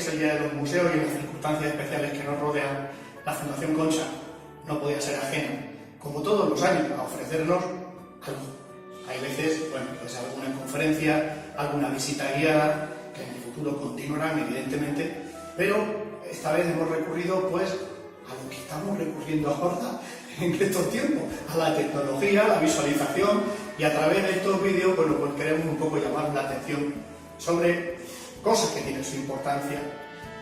es el Día de los Museos y en las circunstancias especiales que nos rodean, la Fundación Concha no podía ser ajena, como todos los años, a ofrecernos algo. Hay veces, bueno, pues alguna conferencia, alguna visita guiada, que en el futuro continuarán, evidentemente, pero esta vez hemos recurrido, pues, a lo que estamos recurriendo ahora en estos tiempos, a la tecnología, a la visualización, y a través de estos vídeos, bueno, pues queremos un poco llamar la atención sobre cosas que tienen su importancia,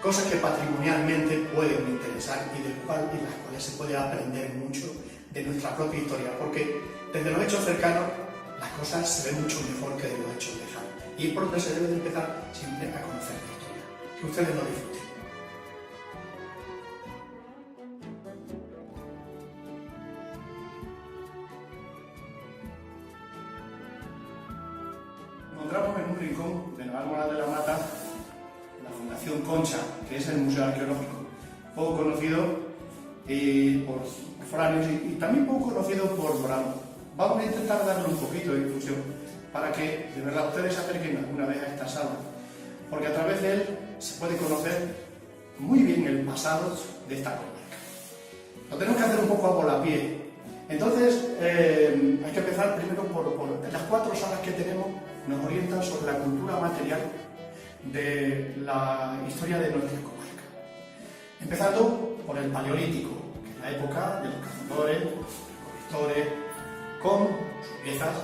cosas que patrimonialmente pueden interesar y de las cuales se puede aprender mucho de nuestra propia historia, porque desde los hechos cercanos las cosas se ven mucho mejor que de los hechos lejanos, y es por donde se debe de empezar siempre a conocer la historia. Que ustedes lo disfruten. Encontramos en un rincón de Navalmoral de la Mata la Fundación Concha, que es el Museo Arqueológico, poco conocido por foráneos y también poco conocido por moranos. Vamos a intentar darle un poquito de difusión para que de verdad ustedes se acerquen alguna vez a esta sala, porque a través de él se puede conocer muy bien el pasado de esta comarca. Lo tenemos que hacer un poco a volapié. Entonces, hay que empezar primero por las 4 salas que tenemos. Nos orientan sobre la cultura material de la historia de nuestra comarca. Empezando por el Paleolítico, que es la época de los cazadores, recolectores, con sus piezas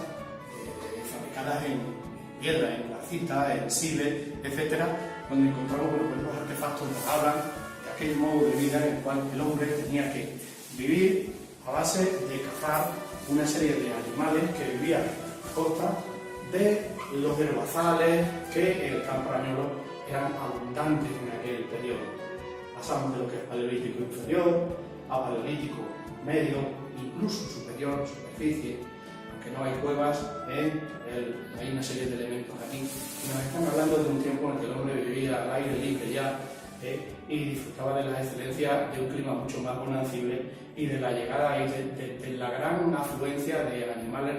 fabricadas en piedra, en cuarcita, en sile, etc., donde encontramos pues, los artefactos nos hablan de aquel modo de vida en el cual el hombre tenía que vivir a base de cazar una serie de animales que vivían a costa de los herbazales que en el campo arañolo eran abundantes en aquel periodo. Pasamos de lo que es Paleolítico inferior a Paleolítico medio, incluso superior, superficie, aunque no hay cuevas, hay una serie de elementos aquí que nos están hablando de un tiempo en el que el hombre vivía al aire libre ya y disfrutaba de las excelencias de un clima mucho más bonancible y de la llegada y de la gran afluencia de animales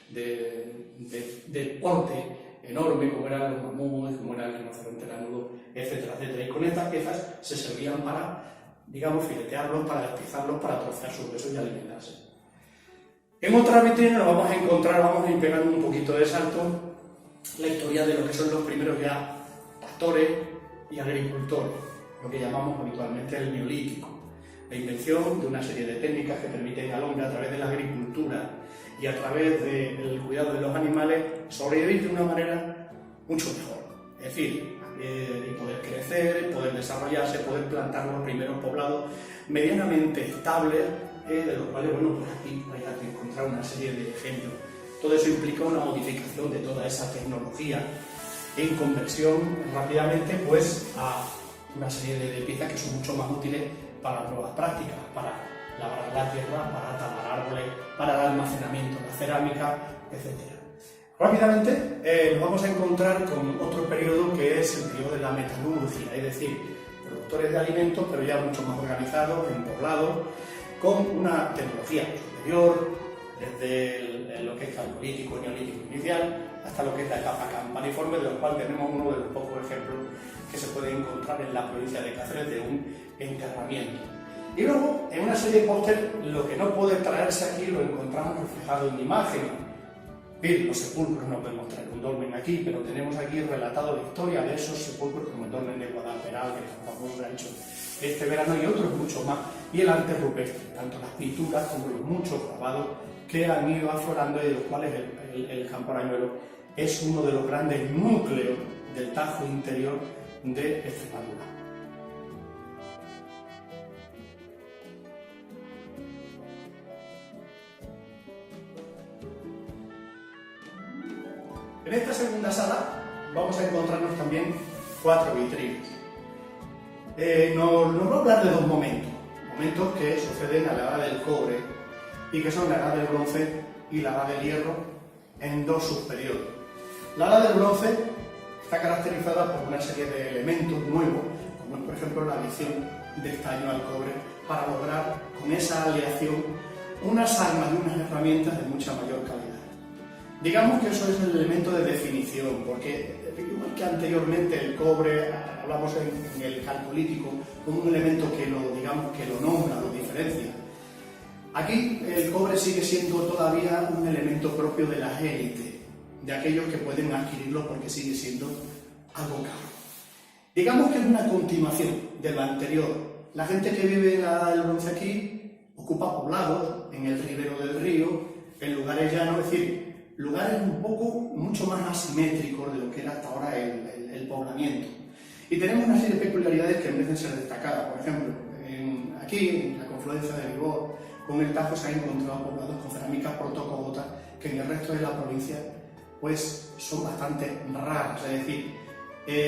de porte enorme, como eran los mamuts, como era el rinoceronte lanudo, etcétera, etcétera. Y con estas piezas se servían para, digamos, filetearlos, para despiezarlos, para trocear sus huesos y alimentarse. En otra vitrina nos vamos a encontrar, vamos a ir pegando un poquito de salto, la historia de lo que son los primeros ya pastores y agricultores, lo que llamamos habitualmente el Neolítico. La invención de una serie de técnicas que permiten al hombre a través de la agricultura y a través del cuidado de los animales sobrevivir de una manera mucho mejor. Es decir, poder crecer, poder desarrollarse, poder plantar los primeros poblados medianamente estables, de los cuales, bueno, pues aquí vais a encontrar una serie de ejemplos. Todo eso implica una modificación de toda esa tecnología en conversión rápidamente pues, a una serie de piezas que son mucho más útiles para nuevas prácticas, para labrar la tierra, para talar árboles, para el almacenamiento, la cerámica, etc. Rápidamente nos vamos a encontrar con otro periodo que es el periodo de la metalurgia, es decir, productores de alimentos, pero ya mucho más organizados, en poblados, con una tecnología superior, desde lo que es calcolítico, neolítico inicial, hasta lo que es la etapa campaniforme, de lo cual tenemos uno de los pocos ejemplos que se puede encontrar en la provincia de Cáceres de un enterramiento. Y luego, en una serie de póster, lo que no puede traerse aquí lo encontramos reflejado en imágenes. Bien, los sepulcros no podemos traer un dolmen aquí, pero tenemos aquí relatado la historia de esos sepulcros, como el dolmen de Guadalperal, que tan famoso ha hecho este verano, y otros mucho más, y el arte rupestre, tanto las pinturas como los muchos grabados que han ido aflorando y de los cuales el campo arañuelo es uno de los grandes núcleos del Tajo interior de Extremadura. En esta segunda sala vamos a encontrarnos también 4 vitrinas. Nos va a hablar de 2 momentos que suceden a la edad del cobre y que son la edad del bronce y la edad del hierro en 2 subperiodos. La edad del bronce está caracterizada por una serie de elementos nuevos, como es por ejemplo la adición de estaño al cobre, para lograr con esa aleación unas armas y unas herramientas de mucha mayor calidad. Digamos que eso es el elemento de definición, porque igual que anteriormente el cobre, hablamos en el calcolítico, como un elemento que lo nombra, lo diferencia. Aquí el cobre sigue siendo todavía un elemento propio de las élites, de aquellos que pueden adquirirlo porque sigue siendo algo caro. Digamos que es una continuación de lo anterior. La gente que vive en la Edad del Bronce aquí ocupa poblados en el ribero del río, en lugares llanos, es decir, lugares mucho más asimétricos de lo que era hasta ahora el poblamiento. Y tenemos una serie de peculiaridades que merecen ser destacadas. Por ejemplo, aquí, en la confluencia de Bigorre con el Tajo, se han encontrado poblados con cerámicas protocobotas que en el resto de la provincia pues son bastante raras. Es decir,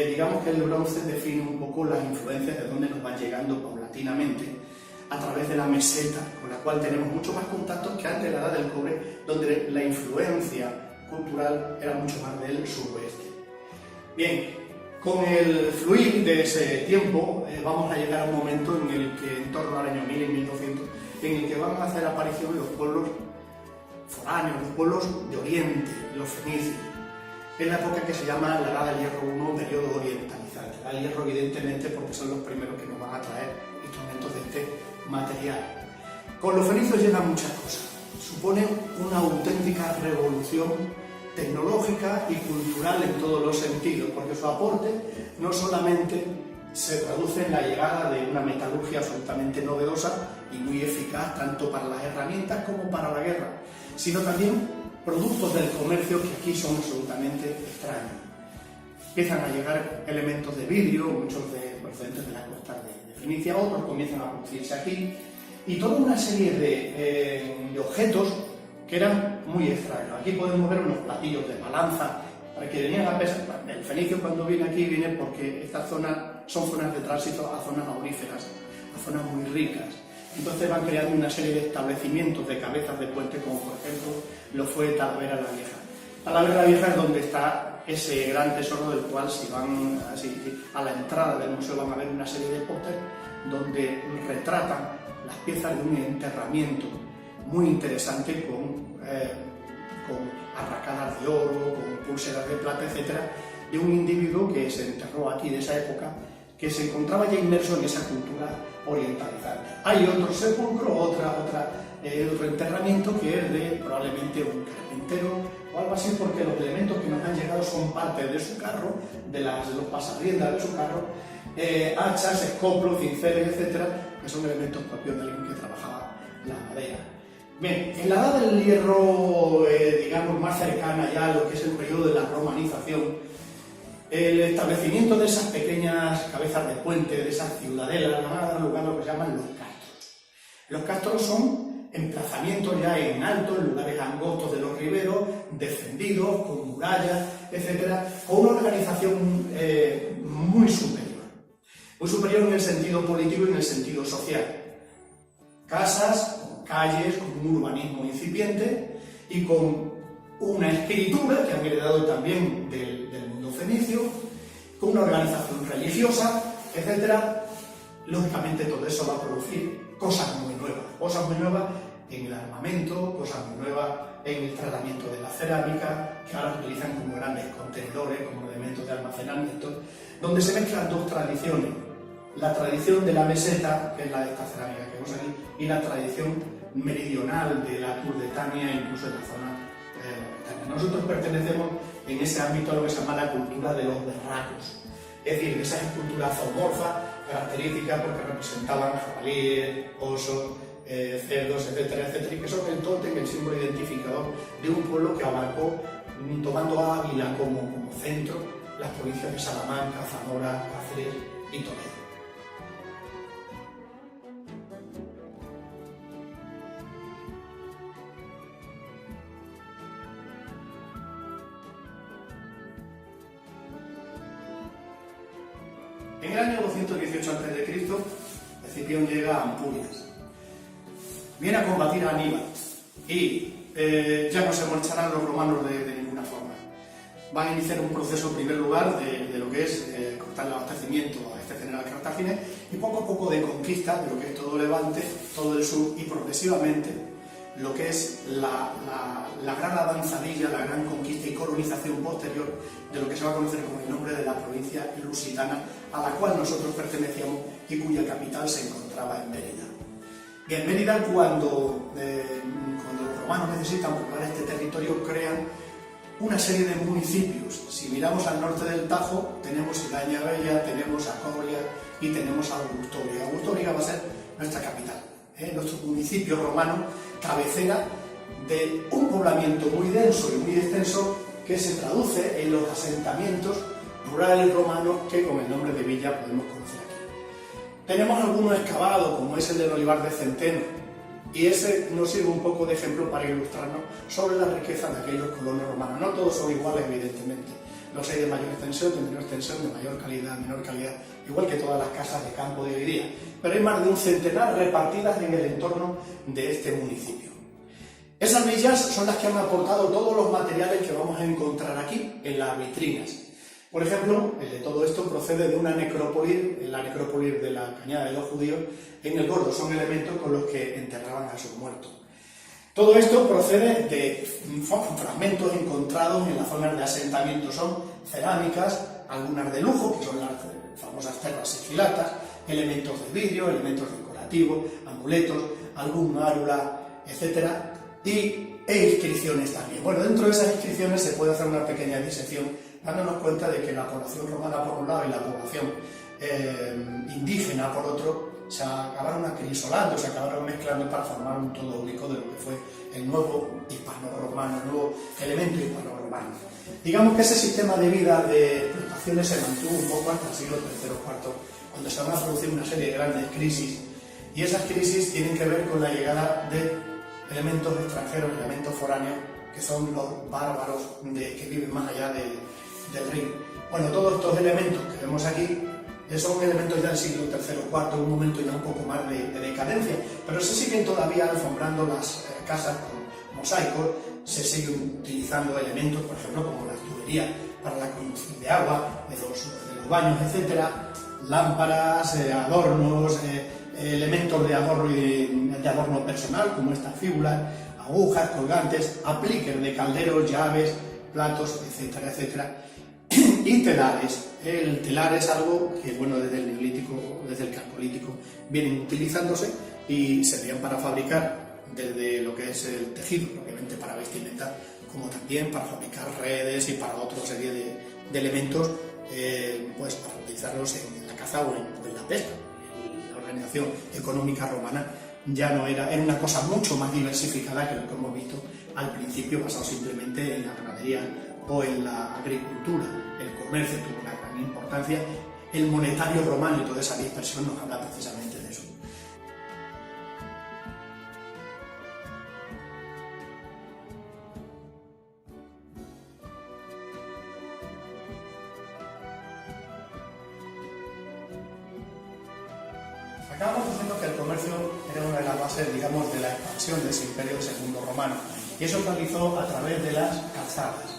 digamos que el bronce define un poco las influencias de dónde nos van llegando paulatinamente a través de la meseta, con la cual tenemos mucho más contactos que antes de la Edad del Cobre, donde la influencia cultural era mucho más del suroeste. Bien, con el fluir de ese tiempo vamos a llegar a un momento en el que, en torno al año 1000 y 1200, en el que van a hacer aparición los pueblos foráneos, los pueblos de Oriente, los fenicios. Es la época que se llama la Edad del Hierro I, periodo orientalizante. La del Hierro, evidentemente, porque son los primeros que nos van a traer instrumentos de este material. Con los fenicios llegan muchas cosas. Suponen una auténtica revolución tecnológica y cultural en todos los sentidos, porque su aporte no solamente se traduce en la llegada de una metalurgia absolutamente novedosa y muy eficaz tanto para las herramientas como para la guerra, sino también productos del comercio que aquí son absolutamente extraños. Empiezan a llegar elementos de vidrio, muchos procedentes de la costa de Fenicia, otros comienzan a producirse aquí, y toda una serie de objetos que eran muy extraños. Aquí podemos ver unos platillos de balanza para que venían a pesar. El fenicio, cuando viene aquí, viene porque estas zonas son zonas de tránsito a zonas auríferas, a zonas muy ricas. Entonces van creando una serie de establecimientos de cabezas de puente, como por ejemplo lo fue Talavera la Vieja. Talavera la Vieja es donde está ese gran tesoro, del cual, si van así a la entrada del museo, van a ver una serie de pósteres donde retratan las piezas de un enterramiento muy interesante con arracadas de oro, con pulseras de plata, etc., de un individuo que se enterró aquí de esa época, que se encontraba ya inmerso en esa cultura orientalizante. Hay otro sepulcro, otro enterramiento que es de probablemente un carpintero o algo así, porque los elementos que nos han llegado son parte de su carro, de los pasarriendas de su carro, hachas, escoplos, cinceles, etcétera, que son elementos propios de alguien que trabajaba la madera. Bien, en la Edad del Hierro, digamos, más cercana ya a lo que es el periodo de la romanización, el establecimiento de esas pequeñas cabezas de puente, de esas ciudadelas, van a dar lugar a lo que se llaman los castros. Los castros son emplazamientos ya en alto, en lugares angostos de los riberos, defendidos, con murallas, etcétera, con una organización muy superior en el sentido político y en el sentido social. Casas, calles, con un urbanismo incipiente y con una escritura que han heredado también del mundo fenicio, con una organización religiosa, etc. Lógicamente todo eso va a producir cosas muy nuevas en el armamento, cosas muy nuevas en el tratamiento de la cerámica, que ahora se utilizan como grandes contenedores, como elementos de almacenamiento, donde se mezclan dos tradiciones: la tradición de la meseta, que es la de esta cerámica que vemos aquí, y la tradición meridional de la Turdetania, incluso de la zona de Nosotros pertenecemos en ese ámbito a lo que se llama la cultura de los berracos, es decir, esa escultura zoomorfa, característica porque representaban jabalíes, osos, cerdos, etcétera, etcétera, y que son el tótem, el símbolo identificador de un pueblo que abarcó, tomando a Ávila como centro, las provincias de Salamanca, Zamora, Cáceres y Toledo. En el año 218 a.C., Escipión llega a Ampurias. Viene a combatir a Aníbal y ya no se marcharán los romanos de ninguna forma. Van a iniciar un proceso, en primer lugar, de lo que es cortar el abastecimiento a este general cartaginés y poco a poco de conquista de lo que es todo Levante, todo el sur y progresivamente lo que es la gran avanzadilla, la gran colonización posterior de lo que se va a conocer como el nombre de la provincia lusitana, a la cual nosotros pertenecíamos y cuya capital se encontraba en Mérida. En Mérida, cuando los romanos necesitan poblar este territorio, crean una serie de municipios. Si miramos al norte del Tajo, tenemos Idaña Bella, tenemos Acoria y tenemos Augustoria. Augustoria va a ser nuestra capital, nuestro municipio romano, cabecera de un poblamiento muy denso y muy extenso que se traduce en los asentamientos rurales romanos que con el nombre de villa podemos conocer aquí. Tenemos algunos excavados, como es el del Olivar de Centeno, y ese nos sirve un poco de ejemplo para ilustrarnos sobre la riqueza de aquellos colonos romanos. No todos son iguales, evidentemente. Los hay de mayor extensión, de menor extensión, de mayor calidad, menor calidad, igual que todas las casas de campo de hoy día. Pero hay más de un centenar repartidas en el entorno de este municipio. Esas villas son las que han aportado todos los materiales que vamos a encontrar aquí en las vitrinas. Por ejemplo, el de todo esto procede de una necrópolis, la necrópolis de la Cañada de los Judíos, en el Gordo. Son elementos con los que enterraban a sus muertos. Todo esto procede de fragmentos encontrados en las zonas de asentamiento. Son cerámicas, algunas de lujo, que son las famosas terras sigilatas, elementos de vidrio, elementos decorativos, amuletos, algún márula, etc. E inscripciones también. Bueno, dentro de esas inscripciones se puede hacer una pequeña disección, dándonos cuenta de que la población romana por un lado y la población indígena por otro se acabaron acrisolando, se acabaron mezclando para formar un todo único de lo que fue el nuevo hispano-romano, el nuevo elemento hispano-romano. Digamos que ese sistema de vida de plantaciones se mantuvo un poco hasta el siglo III o IV, cuando se van a producir una serie de grandes crisis, y esas crisis tienen que ver con la llegada de elementos extranjeros, elementos foráneos, que son los bárbaros que viven más allá del Rin. Bueno, todos estos elementos que vemos aquí son elementos ya del siglo III o IV, un momento ya un poco más de decadencia, pero se siguen todavía alfombrando las casas con mosaicos, se siguen utilizando elementos, por ejemplo, como las tuberías para la conducción de agua, de los baños, etc., lámparas, adornos, elementos de adorno personal, como estas fíbulas, agujas, colgantes, apliques de calderos, llaves, platos, etcétera, etcétera. Y telares. El telar es algo que, bueno, desde el neolítico, desde el calcolítico, vienen utilizándose y servían para fabricar desde lo que es el tejido, obviamente para vestimenta, como también para fabricar redes y para otra serie de elementos, pues para utilizarlos en la caza o en la pesca. La organización económica romana ya no era una cosa mucho más diversificada que lo que hemos visto al principio, basado simplemente en la ganadería o en la agricultura. El comercio tuvo una gran importancia. El monetario romano y toda esa dispersión nos habla precisamente de eso. Acabamos diciendo que el comercio era una de las bases, digamos, de la expansión de ese imperio segundo romano, y eso se realizó a través de las calzadas.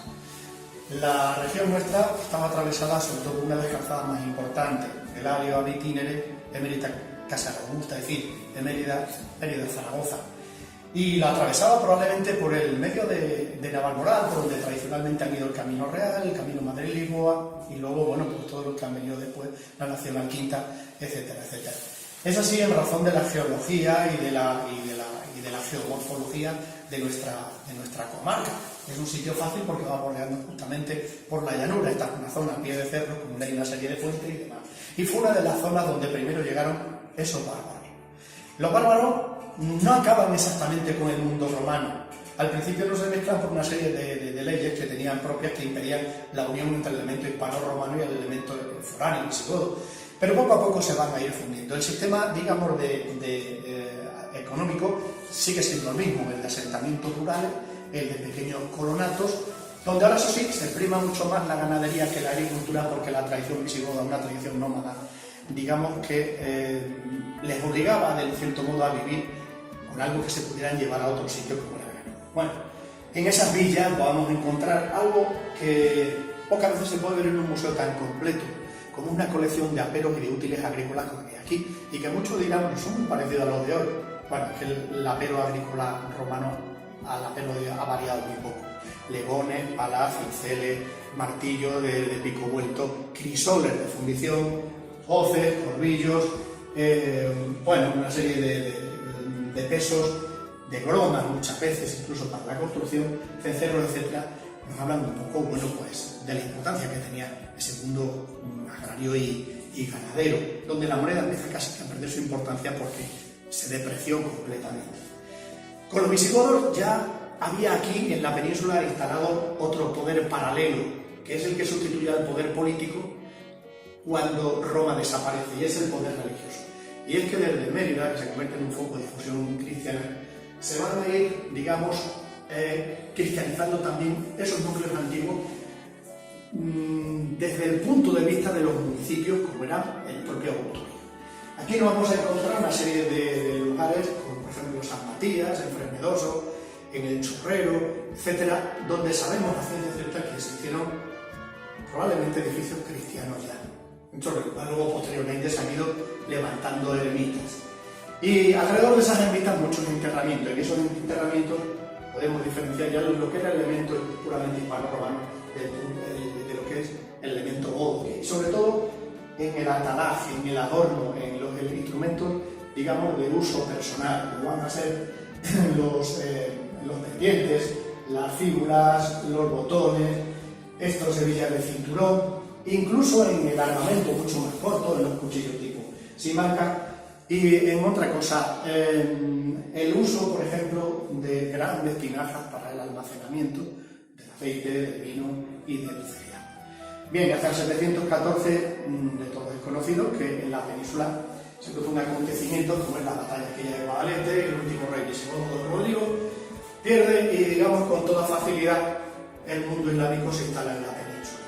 La región nuestra estaba atravesada sobre todo por una de las calzadas más importantes, el Ario ad itinere de Mérida Casa Robusta, es decir, de Mérida a Zaragoza. Y la atravesaba probablemente por el medio de Navalmoral, por donde tradicionalmente han ido el Camino Real, el Camino Madrid-Lisboa, y luego, bueno, pues todos los que han venido después, la Nacional Quinta, etcétera, etcétera. Es así en razón de la geología y de la geomorfología de nuestra comarca. Es un sitio fácil porque va bordeando justamente por la llanura. Esta es una zona a pie de cerro, donde hay una serie de fuentes y demás. Y fue una de las zonas donde primero llegaron esos bárbaros. Los bárbaros no acaban exactamente con el mundo romano. Al principio no se mezclan por una serie de leyes que tenían propias que impedían la unión entre el elemento hispano-romano y el elemento foráneo visigodo. Pero poco a poco se van a ir fundiendo. El sistema, digamos, económico sigue siendo el mismo, el de asentamientos rurales, el de pequeños colonatos, donde ahora eso sí, se prima mucho más la ganadería que la agricultura, porque la tradición visigoda, una tradición nómada, digamos que les obligaba de cierto modo a vivir con algo que se pudieran llevar a otro sitio como era ganado. Bueno, en esas villas vamos a encontrar algo que pocas veces se puede ver en un museo tan completo, como una colección de aperos y de útiles agrícolas como hay aquí, y que muchos dirán que son muy parecidos a los de hoy. Bueno, es que el apero agrícola romano al apero ha variado muy poco. legones, palas, cinceles, martillo de pico vuelto, crisoles de fundición, hoces, corbillos, bueno, una serie de pesos, de bromas muchas veces, incluso para la construcción, cencerros, etcétera. Nos hablan un poco, bueno, pues, de la importancia que tenía ese mundo agrario y ganadero, donde la moneda empieza casi a perder su importancia porque se depreció completamente. Con los visigodos ya había aquí en la península instalado otro poder paralelo, que es el que sustituye al poder político cuando Roma desaparece, y es el poder religioso. Y es que desde Mérida, que se convierte en un foco de difusión cristiana, se van a ir, digamos, cristianizando también esos núcleos antiguos desde el punto de vista de los municipios, como era el propio Augusto. Aquí nos vamos a encontrar una serie de lugares, como por ejemplo San Matías, en Frenedoso, en el Chorrero, etcétera, donde sabemos a ciencia cierta que se hicieron probablemente edificios cristianos ya. Luego posteriormente se han ido levantando ermitas. Y alrededor de esas ermitas muchos enterramientos. En esos enterramientos podemos diferenciar ya lo que era el elemento puramente hispano-romano de lo que es el elemento godo. Y sobre todo en el atalaje, en el adorno, en los instrumentos, digamos, de uso personal, como van a ser los pendientes, las figuras, los botones, estos hebillas de cinturón, incluso en el armamento mucho más corto, en los cuchillos tipo simaca, y en otra cosa, el uso, por ejemplo, de grandes tinajas para el almacenamiento del aceite, del vino y del cereal. Bien, hasta el 714, de todo es conocido que en la península se produjo un acontecimiento como es la batalla aquella de Guadalete, el último rey visigodo Rodrigo pierde y, digamos, con toda facilidad el mundo islámico se instala en la península.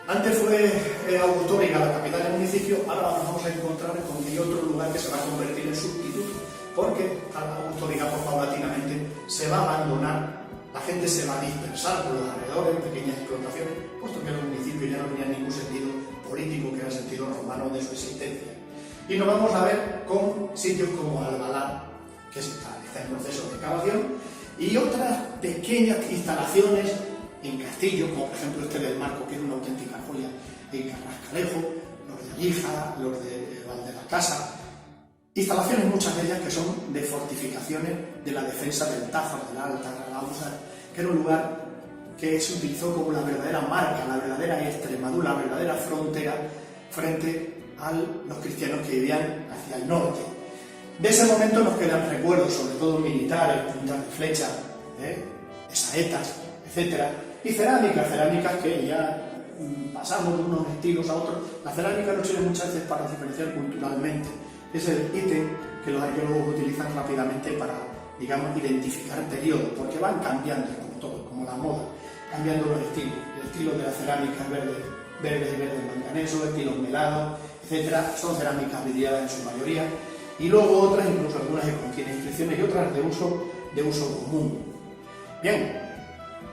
Antes fue Augutóriga la capital del municipio, ahora nos vamos a encontrar con que hay otro lugar que se va a convertir en sustituto, porque Augutóriga paulatinamente se va a abandonar, la gente se va a dispersar por los alrededores, pequeñas explotaciones, puesto que los municipios ya no tenían ningún sentido político, que era el sentido romano de su existencia. Y nos vamos a ver con sitios como Albalá, que está en proceso de excavación, y otras pequeñas instalaciones en castillos, como por ejemplo este del Marco, que es una auténtica joya, en Carrascalejo, los de Alija, los de Val de la Casa, instalaciones muchas de ellas que son de fortificaciones de la defensa del Tajo, de la Alta Galauzar, que era un lugar que se utilizó como la verdadera marca, la verdadera Extremadura, la verdadera frontera frente a los cristianos que vivían hacia el norte. De ese momento nos quedan recuerdos, sobre todo militares, puntas de flecha, saetas, etc. Y cerámicas que ya pasamos de unos estilos a otros. La cerámica no sirve muchas veces para diferenciar culturalmente. Es el ítem que los arqueólogos utilizan rápidamente para, digamos, identificar periodos, porque van cambiando, como todo, como la moda, cambiando los estilos. El estilo de la cerámica verdes y verdes manganeso, estilos melados, etc. Son cerámicas vidriadas en su mayoría. Y luego otras, incluso algunas que contienen inscripciones y otras de uso común. Bien,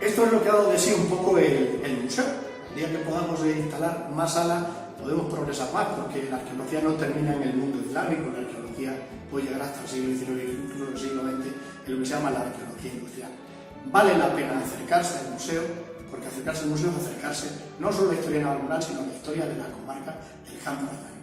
esto es lo que ha dado de sí un poco el museo. El día que podamos instalar más salas, podemos progresar más, porque la arqueología no termina en el mundo islámico, la arqueología puede llegar hasta el siglo XIX y incluso el siglo XX, en lo que se llama la arqueología industrial. Vale la pena acercarse al museo, porque acercarse al museo es acercarse no solo a la historia naval, sino a la historia de la comarca del Campo de Mayo.